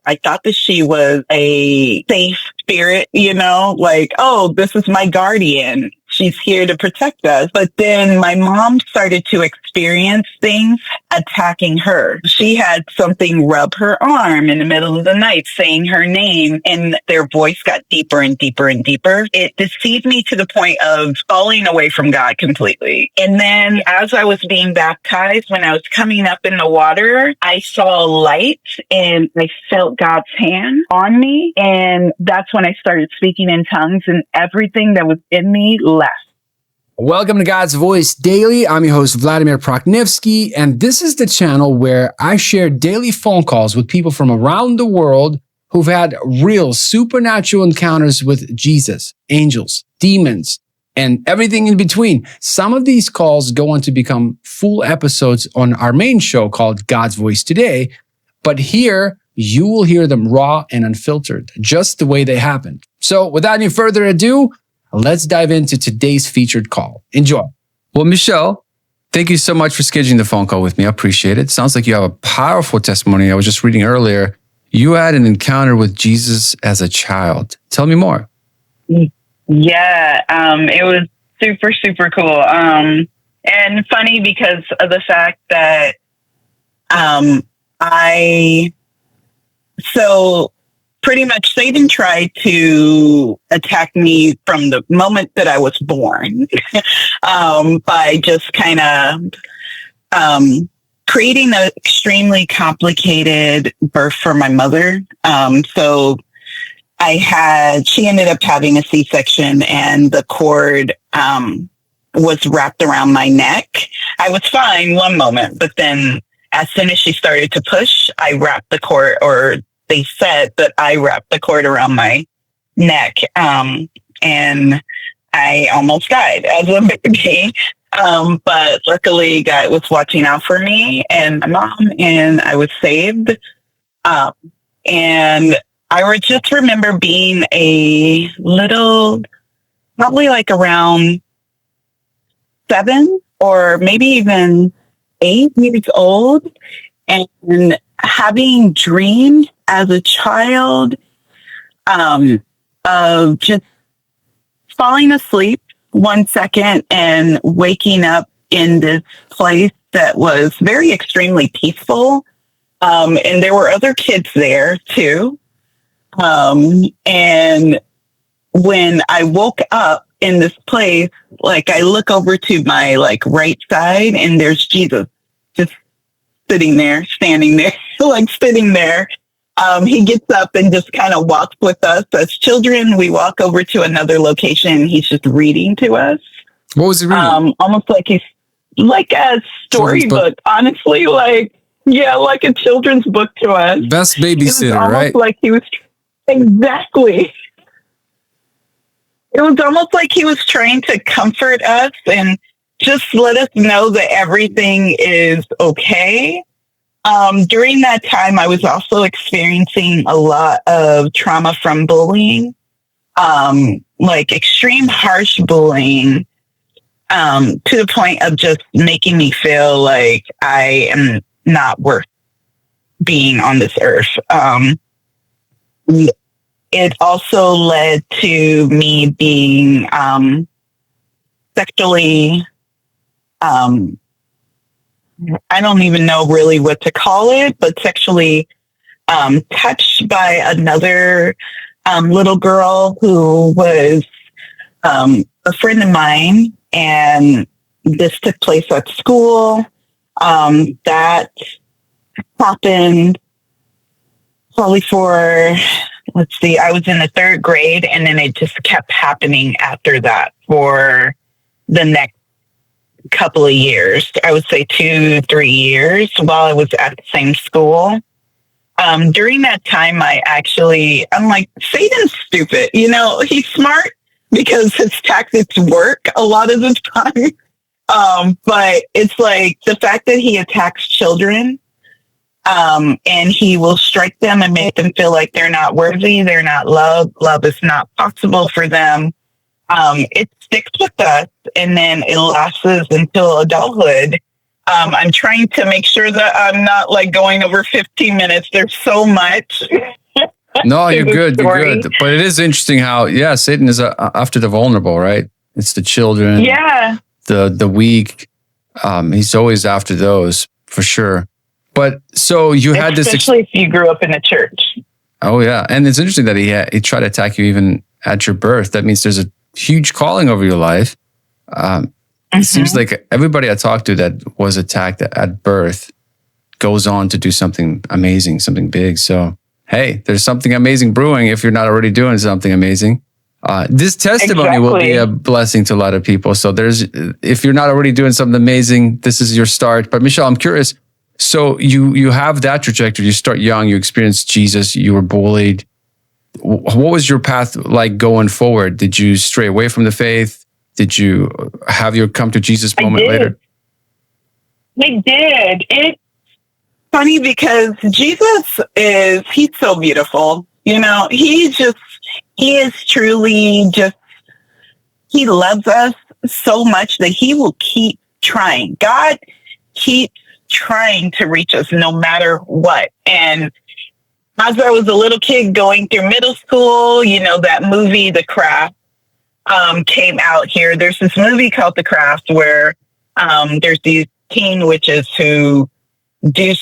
I thought that she was a safe spirit, like, oh, this is my guardian. She's here to protect us. But then my mom started to experience things attacking her. She had something rub her arm in the middle of the night saying her name, and their voice got deeper and deeper and deeper. It deceived me to the point of falling away from God completely. And then as I was being baptized, when I was coming up in the water, I saw a light and I felt God's hand on me. And that's when I started speaking in tongues, and everything that was in me left. Welcome to God's Voice Daily. I'm your host, Vladimir Proknivsky, and this is the channel where I share daily phone calls with people from around the world who've had real supernatural encounters with Jesus, angels, demons, and everything in between. Some of these calls go on to become full episodes on our main show called God's Voice Today, but here you will hear them raw and unfiltered, just the way they happened. So without any further ado, let's dive into today's featured call. Enjoy. Well, Michelle, thank you so much for scheduling the phone call with me. I appreciate it. Sounds like you have a powerful testimony. I was just reading earlier. You had an encounter with Jesus as a child. Tell me more. Yeah, it was super, super cool. And funny because of the fact that pretty much Satan tried to attack me from the moment that I was born by just kind of creating an extremely complicated birth for my mother. So she ended up having a C-section, and the cord was wrapped around my neck. I was fine one moment, but then as soon as she started to push, I wrapped the cord, or they said that I wrapped the cord around my neck, and I almost died as a baby. But luckily, God was watching out for me and my mom, and I was saved. And I would just remember being a little, probably like around 7 or maybe even 8 years old, and having dreams as a child of just falling asleep 1 second and waking up in this place that was very extremely peaceful. And there were other kids there too. And when I woke up in this place, like I look over to my right side, and there's Jesus just sitting there, standing there, sitting there. He gets up and just kind of walks with us. As children, we walk over to another location. He's just reading to us. What was he reading? Almost like he's like a storybook, honestly. Like a children's book to us. Best babysitter, right? Like he was exactly. It was almost like he was trying to comfort us and just let us know that everything is okay. During that time, I was also experiencing a lot of trauma from bullying, like extreme harsh bullying, to the point of just making me feel like I am not worth being on this earth. It also led to me being sexually, I don't even know really what to call it, but sexually touched by another little girl who was a friend of mine. And this took place at school. That happened probably I was in the 3rd grade, and then it just kept happening after that for the next couple of years. I would say 2-3 years while I was at the same school. During that time, I'm like, Satan's stupid. He's smart because his tactics work a lot of the time. But it's like the fact that he attacks children, and he will strike them and make them feel like they're not worthy, they're not loved, love is not possible for them. It sticks with us, and then it lasts until adulthood. I'm trying to make sure that I'm not like going over 15 minutes. There's so much. No, to you're the good. You're story. good. But it is interesting how, yeah, Satan is after the vulnerable, right? It's the children, Yeah, the weak. He's always after those for sure. But so you had this. especially if you grew up in the church. Oh yeah, and it's interesting that he tried to attack you even at your birth. That means there's a huge calling over your life. It seems like everybody I talked to that was attacked at birth goes on to do something amazing, something big. So hey, there's something amazing brewing if you're not already doing something amazing. This testimony will be a blessing to a lot of people. So if you're not already doing something amazing, this is your start. But Michelle, I'm curious. So you have that trajectory. You start young. You experience Jesus. You were bullied. What was your path like going forward? Did you stray away from the faith? Did you have your come to Jesus moment later? I did. It's funny because he's so beautiful. You know, he is truly he loves us so much that he will keep trying. God keeps trying to reach us no matter what. And as I was a little kid going through middle school, you know, that movie, The Craft, came out here. There's this movie called The Craft where there's these teen witches who do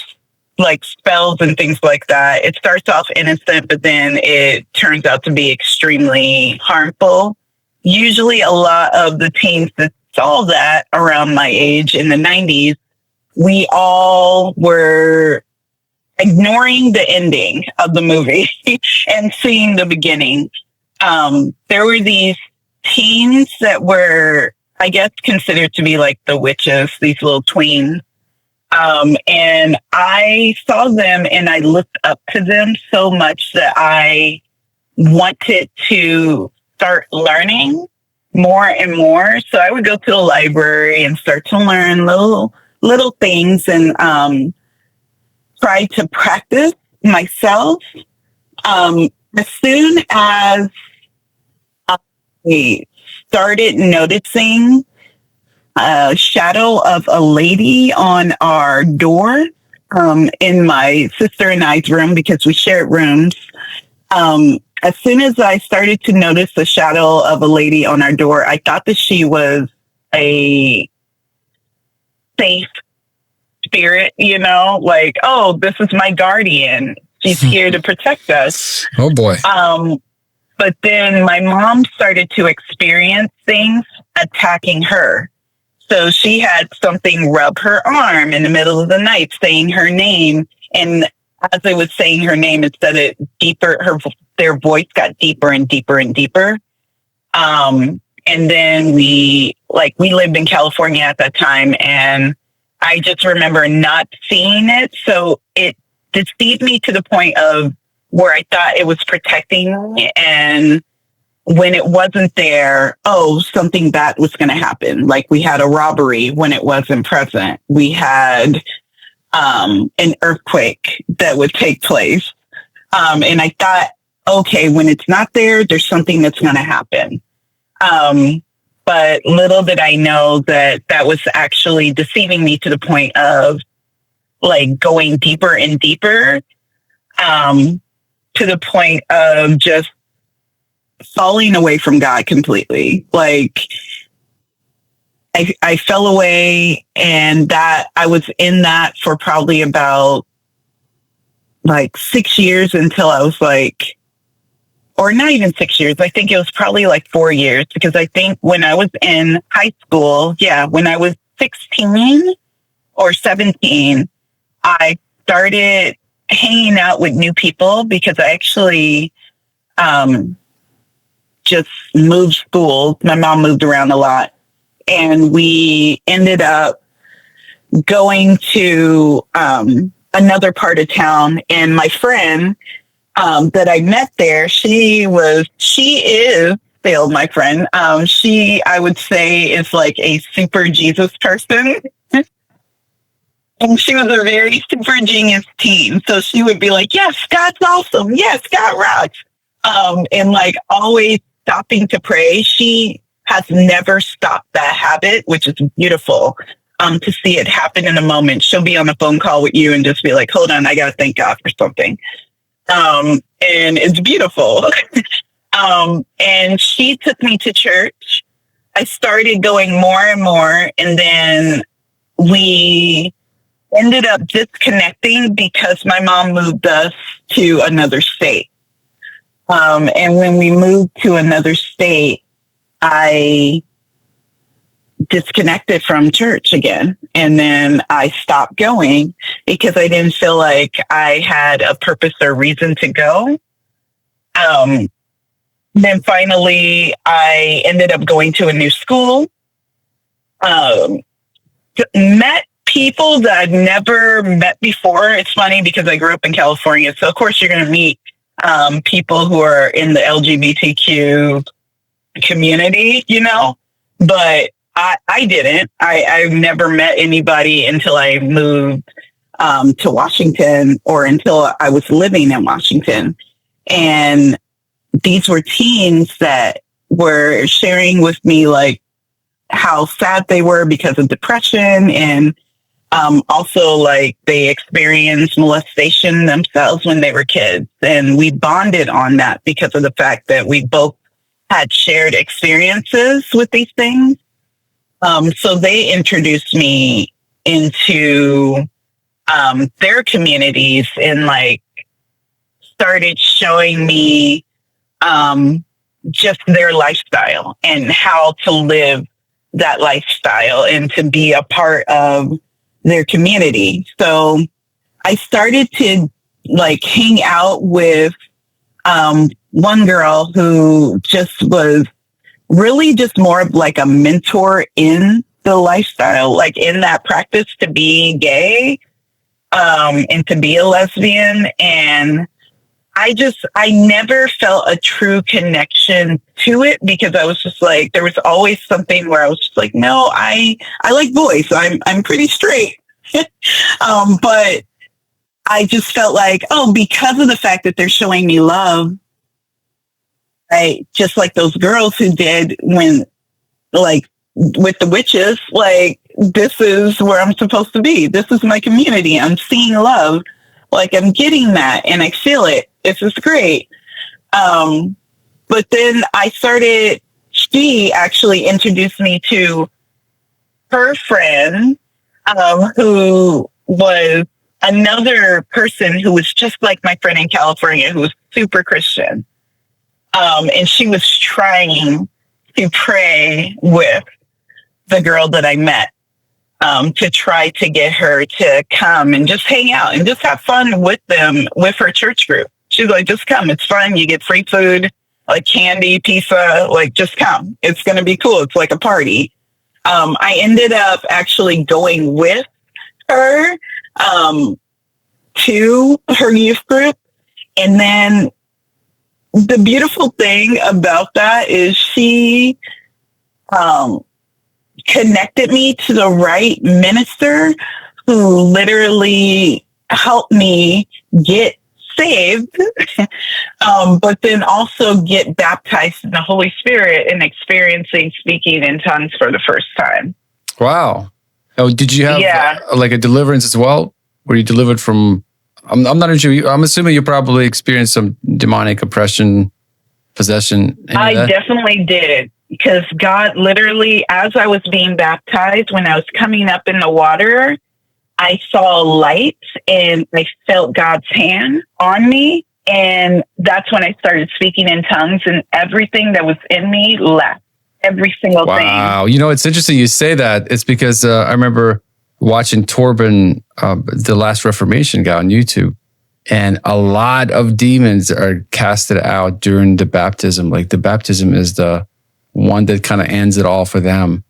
like spells and things like that. It starts off innocent, but then it turns out to be extremely harmful. Usually a lot of the teens that saw that around my age in the 90s, we all were ignoring the ending of the movie and seeing the beginning. There were these teens that were, I guess, considered to be like the witches, these little tweens. And I saw them and I looked up to them so much that I wanted to start learning more and more. So I would go to the library and start to learn little things and try to practice myself. As soon as I started noticing a shadow of a lady on our door in my sister and I's room, because we shared rooms. As soon as I started to notice the shadow of a lady on our door, I thought that she was a safe spirit, you know, like, oh, this is my guardian. She's here to protect us. Oh boy. But then my mom started to experience things attacking her. So she had something rub her arm in the middle of the night, saying her name. And as I was saying her name, it said it deeper. Their voice got deeper and deeper and deeper. And then we lived in California at that time, and I just remember not seeing it. So it deceived me to the point of where I thought it was protecting me, and when it wasn't there, something bad was going to happen. Like we had a robbery when it wasn't present. We had an earthquake that would take place. And I thought, okay, when it's not there, there's something that's going to happen. But little did I know that was actually deceiving me to the point of like going deeper and deeper, to the point of just falling away from God completely. Like I fell away, and that I was in that for probably about like 6 years until I was like, or not even 6 years. I think it was probably like 4 years, because I think when I was in high school, when I was 16 or 17, I started hanging out with new people because I actually just moved schools. My mom moved around a lot, and we ended up going to another part of town. And my friend that I met there, she is still my friend. She, I would say, is like a super Jesus person. And she was a very super genius teen. So she would be like, yes, God's awesome. Yes, God rocks. And like always stopping to pray. She has never stopped that habit, which is beautiful. to see it happen in a moment. She'll be on a phone call with you and just be like, hold on, I got to thank God for something. And it's beautiful. And she took me to church. I started going more and more, and then we ended up disconnecting because my mom moved us to another state. And when we moved to another state, I disconnected from church again. And then I stopped going because I didn't feel like I had a purpose or reason to go. Then finally, I ended up going to a new school. Met people that I'd never met before. It's funny because I grew up in California. So, of course, you're going to meet people who are in the LGBTQ community, you know, but I didn't. I've never met anybody until I moved to Washington, or until I was living in Washington. And these were teens that were sharing with me like how sad they were because of depression, and also like they experienced molestation themselves when they were kids. And we bonded on that because of the fact that we both had shared experiences with these things. So they introduced me into their communities, and like started showing me just their lifestyle and how to live that lifestyle and to be a part of their community. So I started to like hang out with one girl who just was really just more of like a mentor in the lifestyle, like in that practice to be gay and to be a lesbian. And I never felt a true connection to it because I was just like, there was always something where I was just like, no, I like boys. So I'm pretty straight. But I just felt like, oh, because of the fact that they're showing me love, right? Just like those girls who did when, like, with the witches, like, this is where I'm supposed to be. This is my community. I'm seeing love. Like, I'm getting that and I feel it. This is great. But then she actually introduced me to her friend, who was another person who was just like my friend in California, who was super Christian. And she was trying to pray with the girl that I met, to try to get her to come and just hang out and just have fun with them, with her church group. She's like, just come. It's fun. You get free food, like candy, pizza, like just come. It's going to be cool. It's like a party. I ended up actually going with her to her youth group. And then the beautiful thing about that is she connected me to the right minister who literally helped me get saved, but then also get baptized in the Holy Spirit and experiencing speaking in tongues for the first time. Wow. Oh, did you have like a deliverance as well? Were you delivered from, I'm not sure, I'm assuming you probably experienced some demonic oppression, possession. I definitely did, because God literally, as I was being baptized, when I was coming up in the water, I saw light and I felt God's hand on me. And that's when I started speaking in tongues, and everything that was in me left. Every single thing. Wow. You know, it's interesting you say that. It's because I remember watching Torben, the Last Reformation guy on YouTube, and a lot of demons are casted out during the baptism. Like the baptism is the one that kind of ends it all for them.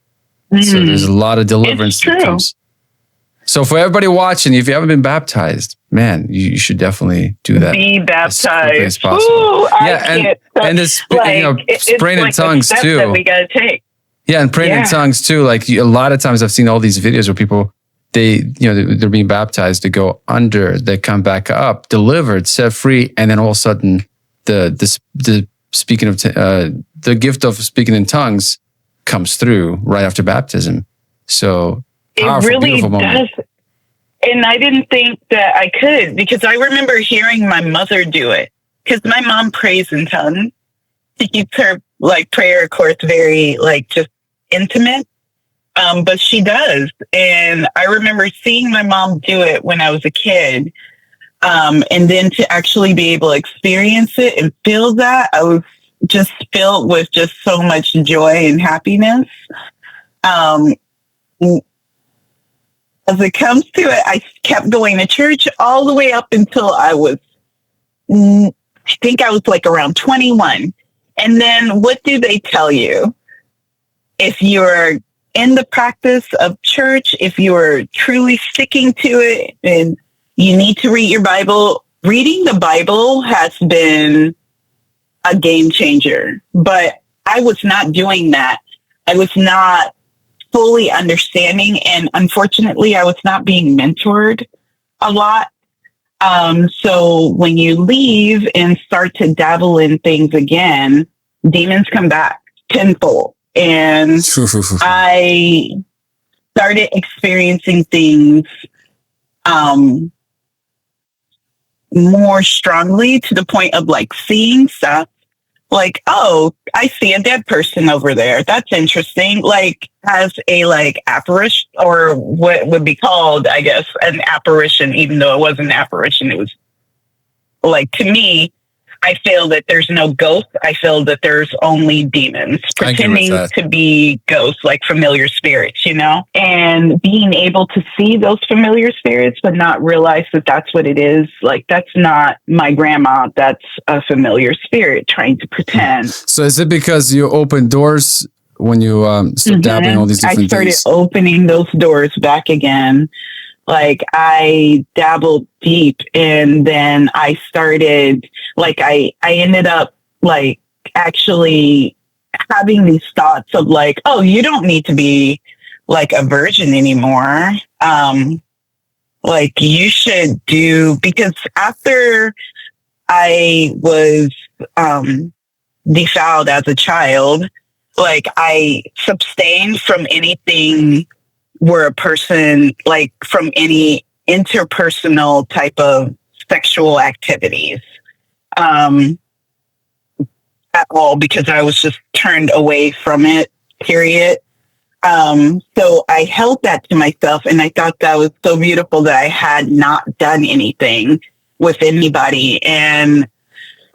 So there's a lot of deliverance that comes. So for everybody watching, if you haven't been baptized, man, you should definitely do that. Be baptized. As quickly as possible. Ooh, and this, praying in tongues too. That we gotta take. Yeah, and praying in tongues too. Like a lot of times, I've seen all these videos where people they're being baptized, they go under, they come back up, delivered, set free, and then all of a sudden, the speaking of the gift of speaking in tongues comes through right after baptism. So Powerful, really beautiful moment. does. And I didn't think that I could, because I remember hearing my mother do it. Because my mom prays in tongues. She keeps her like prayer course very like just intimate. But she does. And I remember seeing my mom do it when I was a kid. And then to actually be able to experience it and feel that, I was just filled with just so much joy and happiness. Um, as it comes to it, I kept going to church all the way up until I think I was like around 21. And then what do they tell you? If you're in the practice of church, if you're truly sticking to it and you need to read your Bible, reading the Bible has been a game changer. But I was not doing that. I was not fully understanding. And unfortunately, I was not being mentored a lot. So when you leave and start to dabble in things again, demons come back tenfold. And I started experiencing things more strongly, to the point of like seeing stuff like, oh, I see a dead person over there. That's interesting. Like, as a like apparition, or what would be called, I guess, an apparition, even though it wasn't an apparition. It was like, to me, I feel that there's no ghosts. I feel that there's only demons pretending to be ghosts, like familiar spirits, you know? And being able to see those familiar spirits, but not realize that that's what it is. Like, that's not my grandma. That's a familiar spirit trying to pretend. So is it because you open doors when you start dabbling all these different things? I started opening those doors back again. Like, I dabbled deep, and then I started, like, I ended up like actually having these thoughts of like, oh, you don't need to be like a virgin anymore. Like, you should do, because after I was defiled as a child, like, I abstained from anything where a person, like, from any interpersonal type of sexual activities at all, because I was just turned away from it, period. So I held that to myself, and I thought that was so beautiful that I had not done anything with anybody. And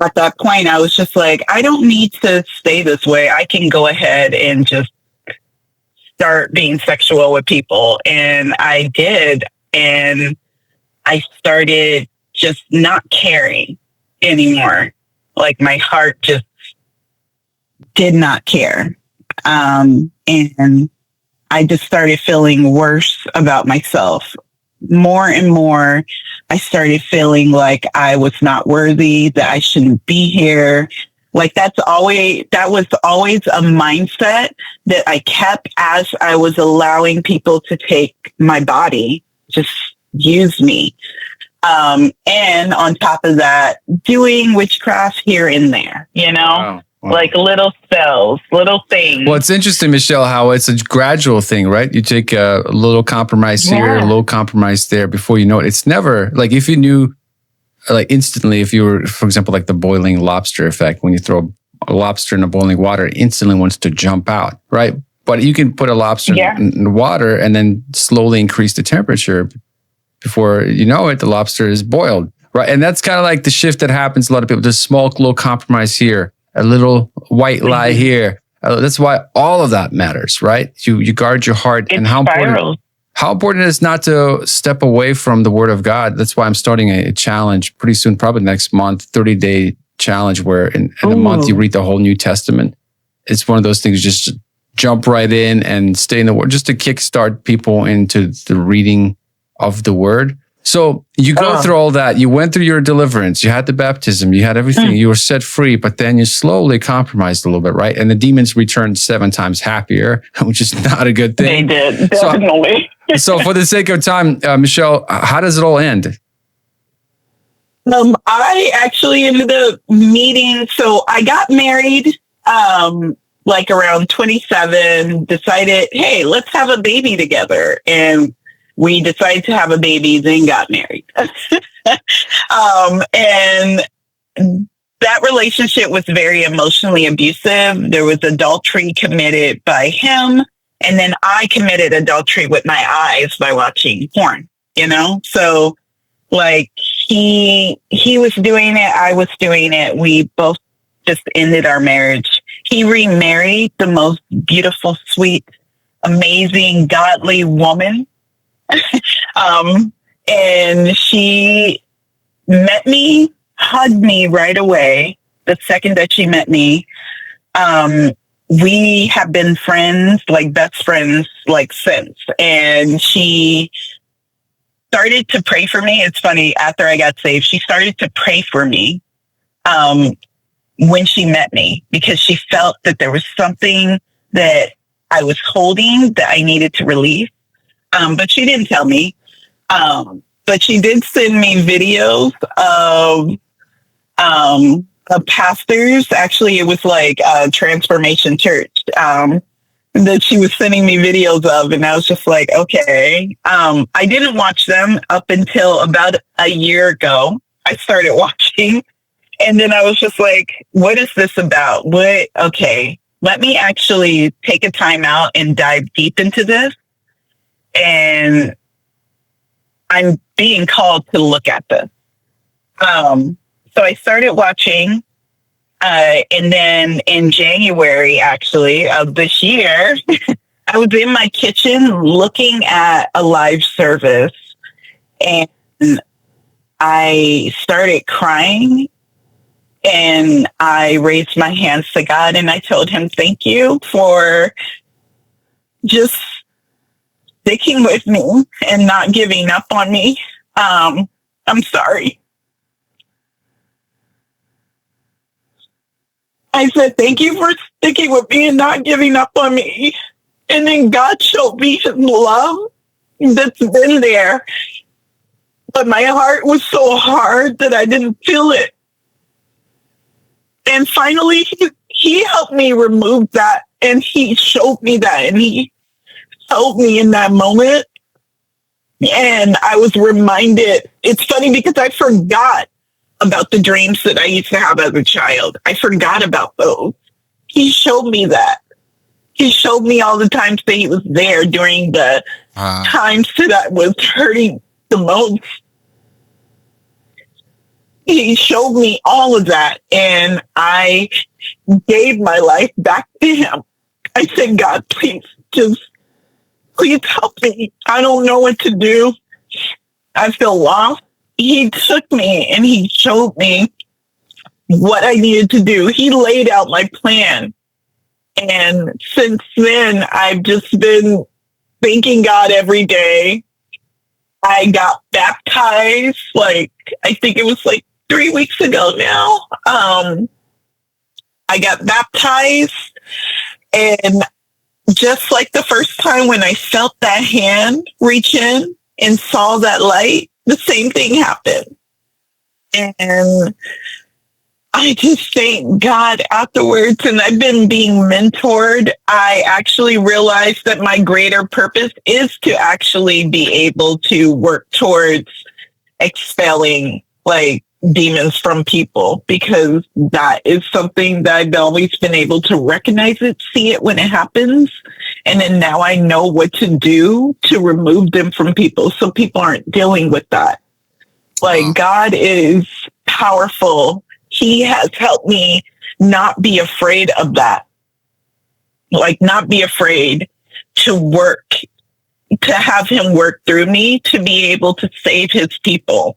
at that point, I was just like, I don't need to stay this way. I can go ahead and just start being sexual with people. And I did. And I started just not caring anymore. Like, my heart just did not care. And I just started feeling worse about myself. More and more, I started feeling like I was not worthy, that I shouldn't be here. Like, that was always a mindset that I kept as I was allowing people to take my body, just use me. And on top of that, doing witchcraft here and there, you know? Wow. Like little spells, little things. Well, it's interesting, Michelle, how it's a gradual thing, right? You take a little compromise here, a little compromise there. Before you know it, it's never like, if you knew, like, instantly, if you were, for example, like the boiling lobster effect, when you throw a lobster in a boiling water, it instantly wants to jump out, right? But you can put a lobster in the water and then slowly increase the temperature. Before you know it, the lobster is boiled, right? And that's kind of like the shift that happens. A lot of people, just small little compromise here, a little white lie here. That's why all of that matters, right? You guard your heart. And how important it is not to step away from the Word of God. That's why I'm starting a challenge pretty soon, probably next month, 30-day challenge, where in a month you read the whole New Testament. It's one of those things, just jump right in and stay in the Word, just to kickstart people into the reading of the Word. So you go through all that. You went through your deliverance. You had the baptism. You had everything. You were set free, but then you slowly compromised a little bit, right? And the demons returned 7 times happier, which is not a good thing. They did, definitely. So for the sake of time, Michelle, how does it all end? I actually ended up meeting. So I got married like around 27, decided, hey, let's have a baby together. And we decided to have a baby, then got married. And that relationship was very emotionally abusive. There was adultery committed by him. And then I committed adultery with my eyes by watching porn, you know? So like he was doing it, I was doing it. We both just ended our marriage. He remarried the most beautiful, sweet, amazing, godly woman. And she met me, hugged me right away the second that she met me. We have been friends, like best friends, like since. And she started to pray for me. It's funny, after I got saved, she started to pray for me when she met me, because she felt that there was something that I was holding that I needed to release. But she didn't tell me. But she did send me videos of pastors. Actually, it was like Transformation Church that she was sending me videos of. And I was just like, okay. I didn't watch them up until about a year ago. I started watching. And then I was just like, what is this about? Okay, let me actually take a time out and dive deep into this. And I'm being called to look at this. So I started watching, and then in January, actually, of this year, I was in my kitchen looking at a live service, and I started crying, and I raised my hands to God, and I told him, thank you for just sticking with me and not giving up on me. I'm sorry. I said, thank you for sticking with me and not giving up on me. And then God showed me his love that's been there. But my heart was so hard that I didn't feel it. And finally, he helped me remove that. And he showed me that. And he told me in that moment. And I was reminded, it's funny because I forgot about the dreams that I used to have as a child. I forgot about those. He showed me that. He showed me all the times that he was there during the times that I was hurting the most. He showed me all of that, and I gave my life back to him. I said, God, please help me. I don't know what to do. I feel lost. He took me and he showed me what I needed to do. He laid out my plan. And since then, I've just been thanking God every day. I got baptized, I think it was 3 weeks ago now. I got baptized, and just like the first time when I felt that hand reach in and saw that light, the same thing happened. And I just thank God afterwards, and I've been being mentored. I actually realized that my greater purpose is to actually be able to work towards expelling demons from people, because that is something that I've always been able to recognize it, see it when it happens. And then now I know what to do to remove them from people so people aren't dealing with that. God is powerful. He has helped me not be afraid of that. Not be afraid to work, to have him work through me to be able to save his people.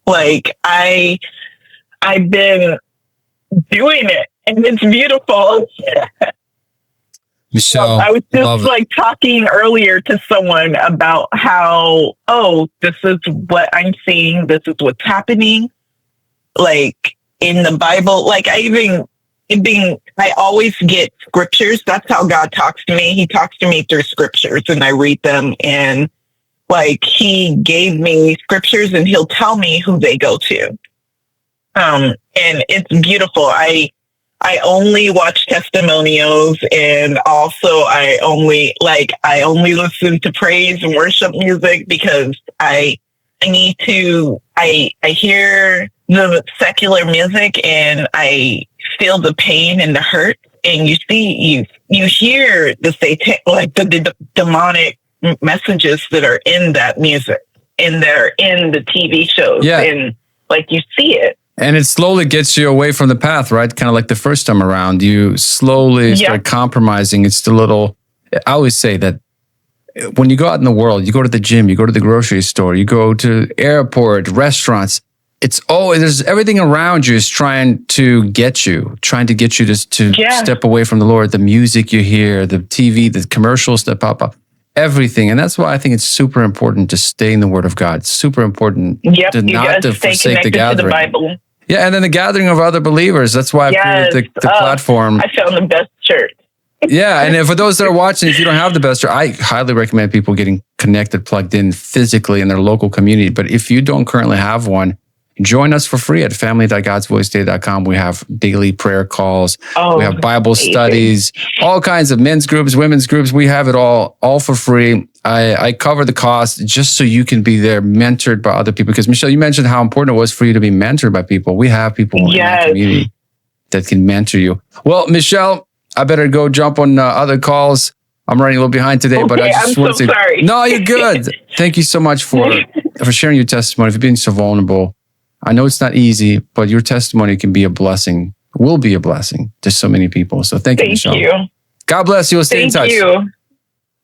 I've been doing it, and it's beautiful. Michelle, I was just talking earlier to someone about how, this is what I'm seeing. This is what's happening. In the Bible, I always get scriptures. That's how God talks to me. He talks to me through scriptures, and I read them, and he gave me scriptures, and he'll tell me who they go to. And it's beautiful. I only watch testimonials, and also I only listen to praise and worship music because I hear the secular music and I feel the pain and the hurt, and you hear the satan, like the demonic messages that are in that music, and they're in the TV shows, and like you see it. And it slowly gets you away from the path, right? Kind of like the first time around, you slowly start compromising. It's the little, I always say that when you go out in the world, you go to the gym, you go to the grocery store, you go to airport, restaurants, it's always, there's everything around you is trying to get you to step away from the Lord. The music you hear, the TV, the commercials that pop up, everything. And that's why I think it's super important to stay in the Word of God. It's super important to not to forsake the gathering. To the Bible. Yeah, and then the gathering of other believers. That's why I created the platform. I found the best church. Yeah, and for those that are watching, if you don't have the best church, I highly recommend people getting connected, plugged in physically in their local community. But if you don't currently have one, join us for free at family.godsvoiceday.com. We have daily prayer calls. We have Bible studies, all kinds of men's groups, women's groups. We have it all for free. I cover the cost just so you can be there, mentored by other people. Because Michelle, you mentioned how important it was for you to be mentored by people. We have people in the community that can mentor you. Well, Michelle, I better go jump on other calls. I'm running a little behind today, but I just want to say, sorry. No, you're good. Thank you so much for sharing your testimony, for being so vulnerable. I know it's not easy, but your testimony can be a blessing, will be a blessing to so many people. So thank you, Michelle. Thank you. God bless you. We'll stay in touch. Thank you.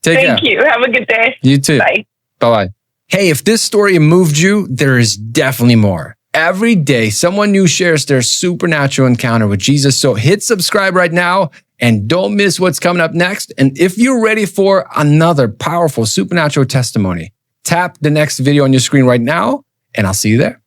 Take care. Thank you. Have a good day. You too. Bye. Bye-bye. Hey, if this story moved you, there is definitely more. Every day, someone new shares their supernatural encounter with Jesus. So hit subscribe right now and don't miss what's coming up next. And if you're ready for another powerful supernatural testimony, tap the next video on your screen right now, and I'll see you there.